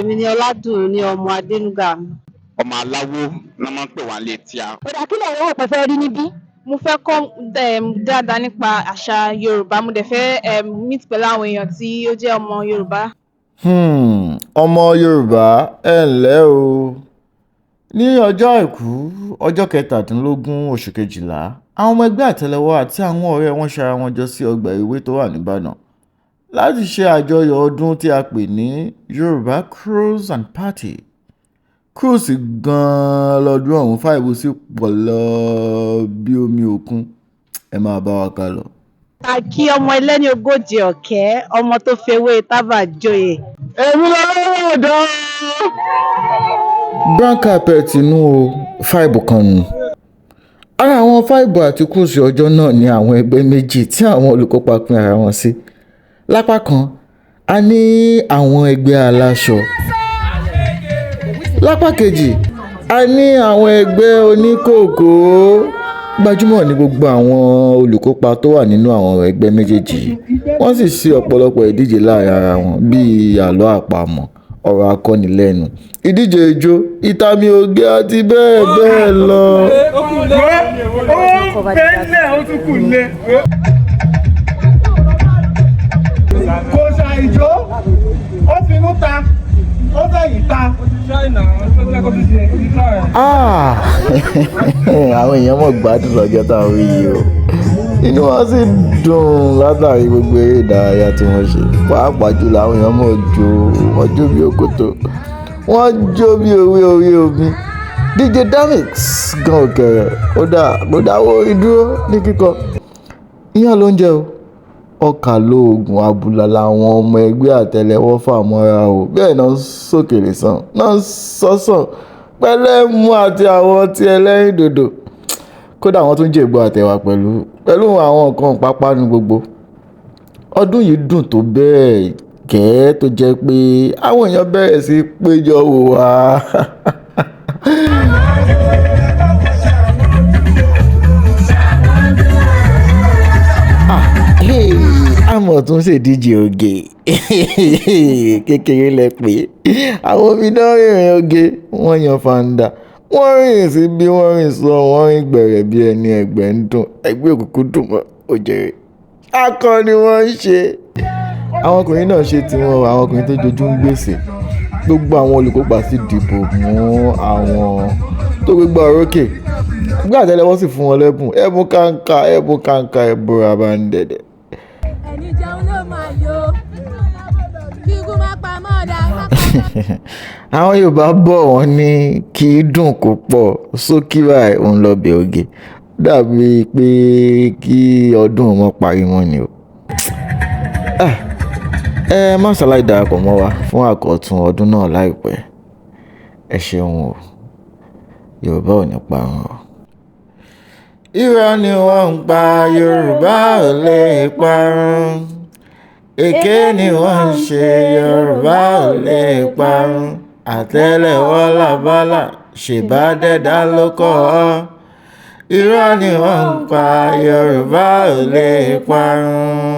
èmi ni Ọládùn ní ọmọ Adénúgà. Ọmọ aláwo náà máa ń pè wá lé tí a. Ó dà kí lẹ̀yin wò pé fẹ́ rí níbí? Mo fẹ́ kọ́ dáadáa nípa àṣà Yorùbá. Mo dẹ̀ fẹ́ meet pẹ̀lú àwọn èèyàn tí ó jẹ́ ọmọ Yorùbá. Ọmọ Yorùbá ẹ ǹlẹ́ o. Ní ọjọ́ àìkú ọjọ́ 17 oṣù kejìlá, àwọn ọmọ ẹgbẹ́ Àtẹlẹwọ àti àwọn ọ̀rẹ́ wọn ṣara wọn jọ sí ọgbà ìwé tó wà nìbàdàn láti ṣe àjọyọ̀ ọdún tí a pè ní Yorùbá Cruise and Party. Cruise gan-an lọ́dún ọ̀hún fàìbò sí pọ̀ lọ bí omi òkun. Ẹ máa bá wa ká lọ. A kí ọmọ ẹlẹ́ni ogójì ọ̀kẹ́, ọmọ tó fewé tábà joyè. Èmi lọ́wọ́ ọ̀dọ́. Brown carpet inú fáìbù kan nù. Ara àwọn fáìbù àti Cruise ọjọ́ náà ní àwọn ẹgbẹ́ méjì tí àwọn olùkópa pín ara wọn sí. Lápá kan a ní àwọn ẹgbẹ́ aláṣọ, lápá kejì a ní àwọn ẹgbẹ́ oníkòkó. Gbajúmọ̀ ní gbogbo àwọn olùkópa tó wà nínú àwọn ẹgbẹ́ méjèèjì. Wọ́n sì ṣe ọ̀pọ̀lọpọ̀ ìdíje láàrin ara wọn bíi àlọ́ àpamọ̀, ọ̀rọ̀ akọ́nilẹ́nu, ìdíje ijó, ìtàmì oge àti bẹ́ẹ̀ bẹ́ẹ̀ lọ. Kò ṣà ìjó, ó finú ta, ó fẹ̀yìn ta. Àwọn èèyàn mọ̀ gbádùn lọ́jọ́ táwọn rí yìí o. Inú wọn sì dùn látàrí gbogbo eré ìdárayá tí wọ́n ṣe. Pàápàá jùlọ àwọn èèyàn mọ̀ jó, wọ́n jó bí òkòtó, wọ́n jó bí orí omi. DJ Damix gan òkèrè ó dáwọ́ orin dúró ní kíkọ. Iyán ló ń jẹ o. Ọkà lóògùn àbùlà làwọn ọmọ ẹgbẹ́ Àtẹlẹwọ fàmọ́ra o. Bẹ́ẹ̀ náà sókèlè sàn náà sọ́sàn pẹ̀lẹ́mú àti àwọn ọtí ẹlẹ́rìndòdò. Kódà wọ́n tún jẹ̀gbọ́ àtẹ̀wà pẹ̀lú àwọn nǹkan pápánu gbogbo. Ọdún yìí dùn tó bẹ́ẹ̀ gẹ́ tó jẹ́ pé àwọn èèyàn bẹ̀rẹ̀ sí péjọ wò wá. Àmọ̀ tún ṣèdíje oge kékeré lẹ pé àwọn omidan rìnrìn oge wọ́n yan fanda, wọ́n rìn sí bí wọ́n rìn sọ, wọ́n rìn gbẹ̀rẹ̀ bí ẹni ẹgbẹ́ ń dùn, ẹgbẹ́ òkùnkùn dùn mọ́ òjèrè. Akọni wọ́n ń ṣe. Àwọn ọkùnrin náà ṣe tiwọn, àwọn ọkùnrin tó jojú ń gbèsè. Gbogbo àwọn olùkópa sì dìbò mú àwọn tó gbégbá orókè. Ẹgbẹ́ Àtẹlẹwọ sì fún wọn lẹ́bùn, ẹ̀bùn kàǹkà ẹ̀bùn rabandẹ̀dẹ̀. Ẹni jẹun ló máa yó, kí ikú má pa mọ́ọ̀dà. Àwọn Yorùbá bọ̀ wọ́n ní kì í dùn kó pọ̀, sókí báyìí òun lọ bẹ̀ oge. Dàbí pé kí ọdún wọn parí mọ́ ni o. Ẹ má ṣàlàyé darapọ̀ mọ́ wa fún àkọ́tún ọdún náà láìpẹ́. Ẹ ṣeun o. Yorùbá ò ní parun o. Irọ́ ni wọ́n ń pa, Yorùbá ò lè parun. Èké ni wọ́n ń ṣe, Yorùbá ò lè parun. Àtẹlẹwọ làbálà, ṣèbádẹ́dá ló kọ́ ọ. Irọ́ ni wọ́n ń pa, Yorùbá ò lè parun.